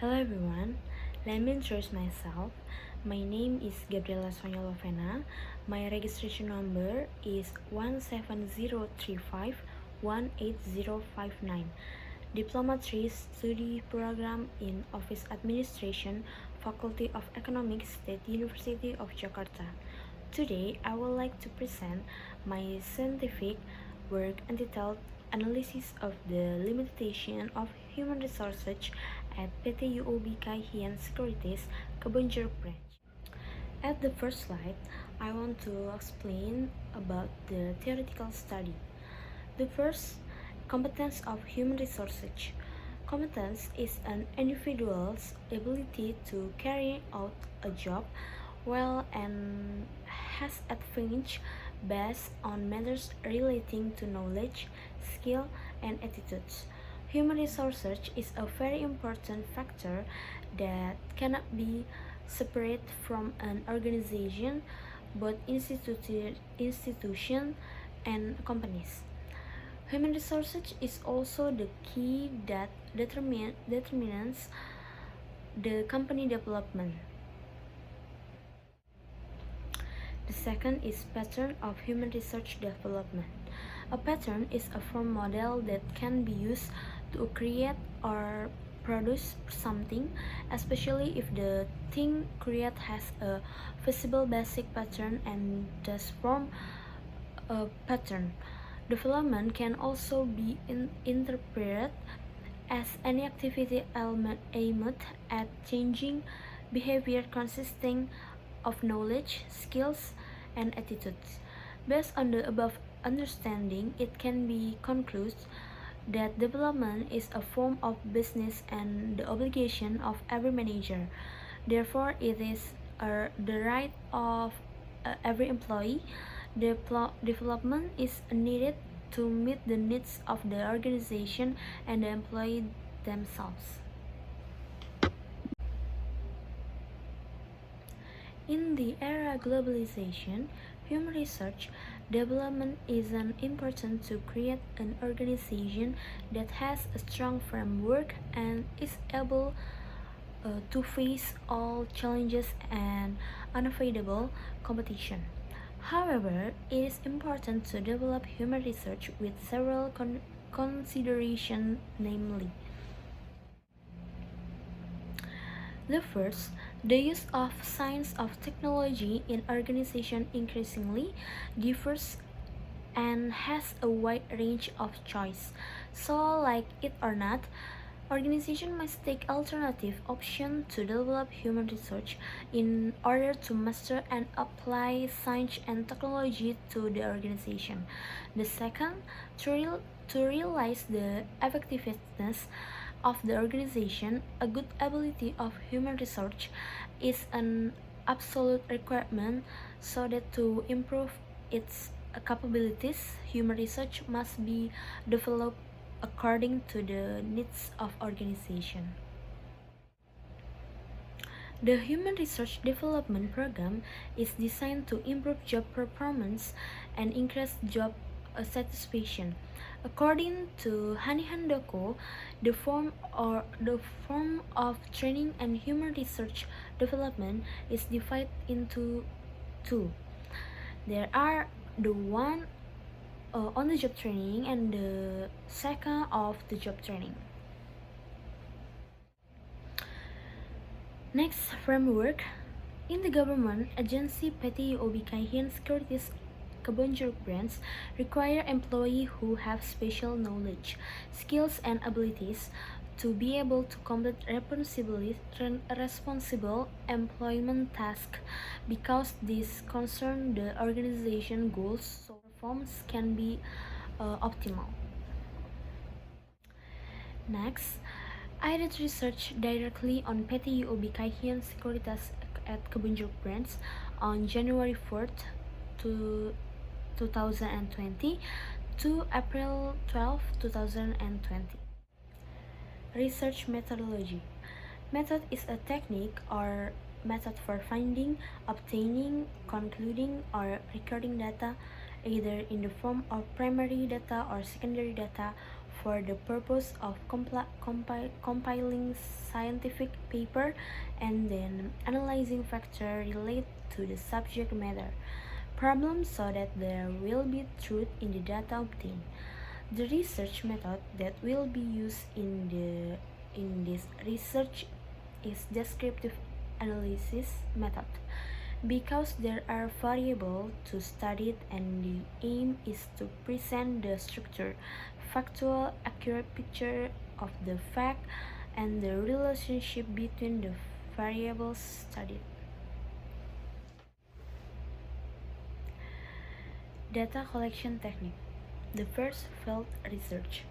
Hello everyone, let me introduce myself. My name is Gabriella Sonya Lovena. My registration number is 17035188059. Diploma 3 Study Program in Office Administration, Faculty of Economics, State University of Jakarta. Today, I would like to present my scientific work entitled Analysis of the Limitation of Human Resources at PT UOB Kaihian Securities, Kebonjeruk Branch. At the first slide, I want to explain about the theoretical study. The first, competence of human resources. Competence is an individual's ability to carry out a job well and has advantage based on matters relating to knowledge, skill, and attitudes. Human resources is a very important factor that cannot be separate from an organization, both institution and companies. Human resources is also the key that determines the company development. The second is pattern of human research development. A pattern is a form model that can be used to create or produce something, especially if the thing created has a visible basic pattern and thus form a pattern. Development can also be interpreted as any activity aimed at changing behavior consisting of knowledge, skills, and attitudes. Based on the above understanding, it can be concluded that development is a form of business and the obligation of every manager. Therefore, it is the right of every employee. Development is needed to meet the needs of the organization and the employee themselves. In the era of globalization, human research development is important to create an organization that has a strong framework and is able to face all challenges and unavoidable competition. However, it is important to develop human research with several considerations, namely: the first, the use of science of technology in organization increasingly differs and has a wide range of choice. So, like it or not, organization must take alternative option to develop human research in order to master and apply science and technology to the organization. The second, to realize the effectiveness of the organization, a good ability of human research is an absolute requirement so that to improve its capabilities, human research must be developed according to the needs of organization. The Human Research Development Program is designed to improve job performance and increase job satisfaction. According to Hani Handoko, the form of training and human research development is divided into two. There are the one on the job training and the second of the job training. Next, framework. In the government agency, PT UOB Kaihian Securities Kebonjeruk Branch require employees who have special knowledge, skills, and abilities to be able to complete responsible employment tasks because these concern the organization goals, so performance can be optimal. Next, I did research directly on PT UOB Kaihian Securitas at Kebonjeruk Branch on January 4th to 2020 to April 12, 2020. Research methodology. Method is a technique or method for finding, obtaining, concluding, or recording data either in the form of primary data or secondary data for the purpose of compiling scientific paper and then analyzing factors related to the subject matter problem so that there will be truth in the data obtained. The research method that will be used in this research is descriptive analysis method because there are variables to study it and the aim is to present the structured, factual, accurate picture of the fact and the relationship between the variables studied. Data collection technique. The first, field research.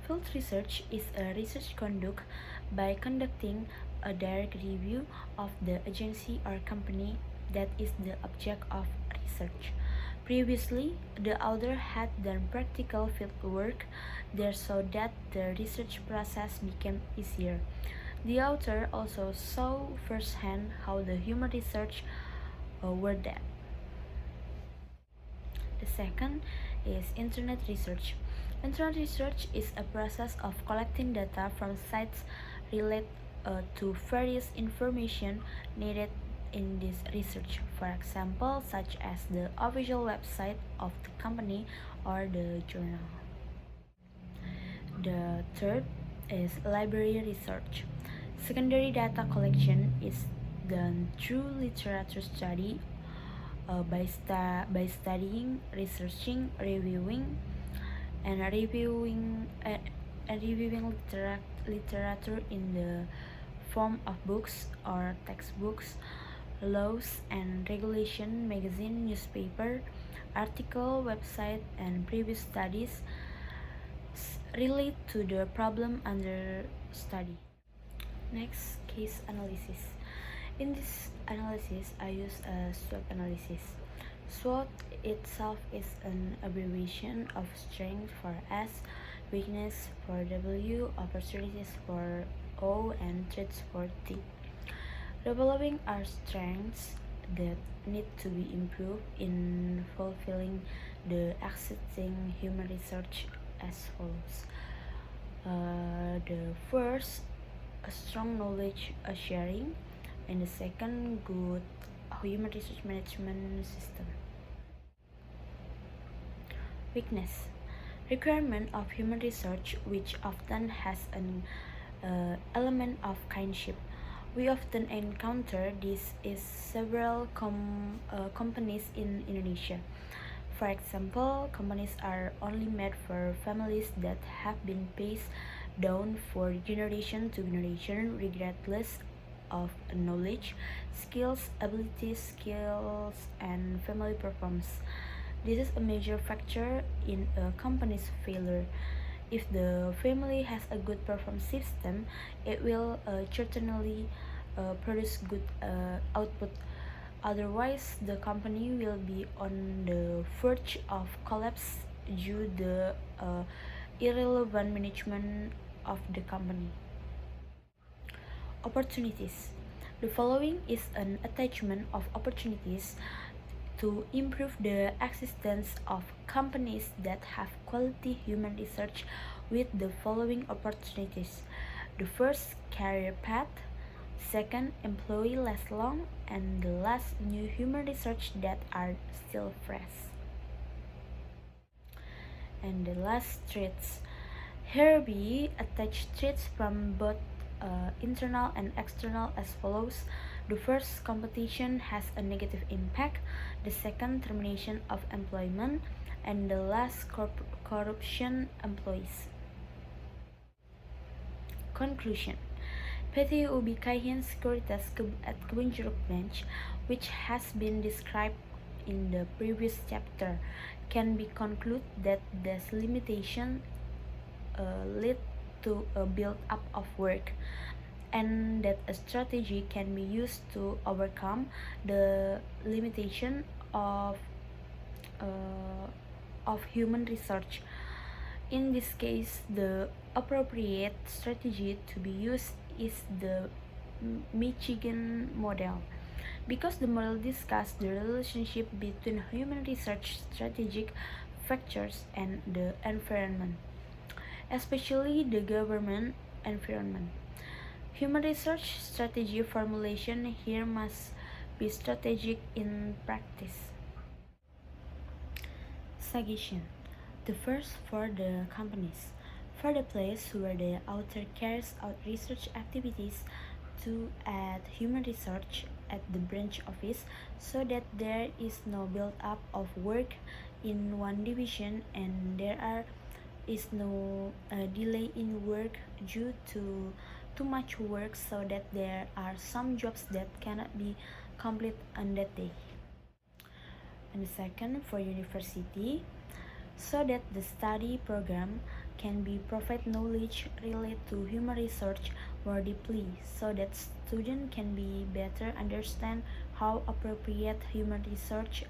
Field research is a research conducted by conducting a direct review of the agency or company that is the object of research. Previously, the author had done practical field work there so that the research process became easier. The author also saw firsthand how the human research were done. The second is internet research. Internet research is a process of collecting data from sites related to various information needed in this research, for example, such as the official website of the company or the journal. The third is library research. Secondary data collection is done through literature study by studying, researching, reviewing, and reviewing literature in the form of books or textbooks, laws and regulation, magazine, newspaper, article, website, and previous studies relate to the problem under study. Next, case analysis. In this analysis, I use a SWOT analysis. SWOT itself is an abbreviation of strength for S, weakness for W, opportunities for O, and threats for T. Developing our strengths that need to be improved in fulfilling the existing human research as follows. The first, a strong knowledge sharing, and the second, good human research management system. Weakness. Requirement of human research, which often has an element of kinship. We often encounter this in several companies in Indonesia. For example, companies are only made for families that have been passed down for generation to generation regardless of knowledge, skills, and family performance. This is a major factor in a company's failure. If the family has a good performance system, it will certainly produce good output. Otherwise, the company will be on the verge of collapse due to the irrelevant management of the company. Opportunities. The following is an attachment of opportunities to improve the existence of companies that have quality human research with the following opportunities. The first, career path. Second, employee last long. And the last, new human research that are still fresh. And the last, traits. Here we attach traits from both internal and external as follows. The first, competition has a negative impact. The second, termination of employment. And the last, corruption employees. Conclusion. PT UB Kaihin Sekuritas at Kebun Jeruk Branch, which has been described in the previous chapter, can be concluded that this limitation lead to a build-up of work, and that a strategy can be used to overcome the limitation of human research. In this case, the appropriate strategy to be used is the Michigan model, because the model discusses the relationship between human research strategic factors and the environment. especially the government environment. Human research strategy formulation here must be strategic in practice. Suggestion. The first for the companies. For the place where the author carries out research activities to add human research at the branch office so that there is no build up of work in one division and is no delay in work due to too much work so that there are some jobs that cannot be complete on that day. And the second for university so that the study program can be provide knowledge related to human research more deeply so that students can be better understand how appropriate human research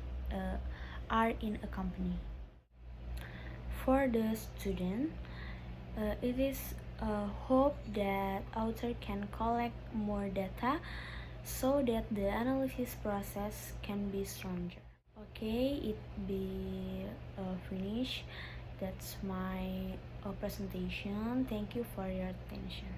are in a company. For the student, it is a hope that author can collect more data so that the analysis process can be stronger. Okay, it be finished. That's my presentation. Thank you for your attention.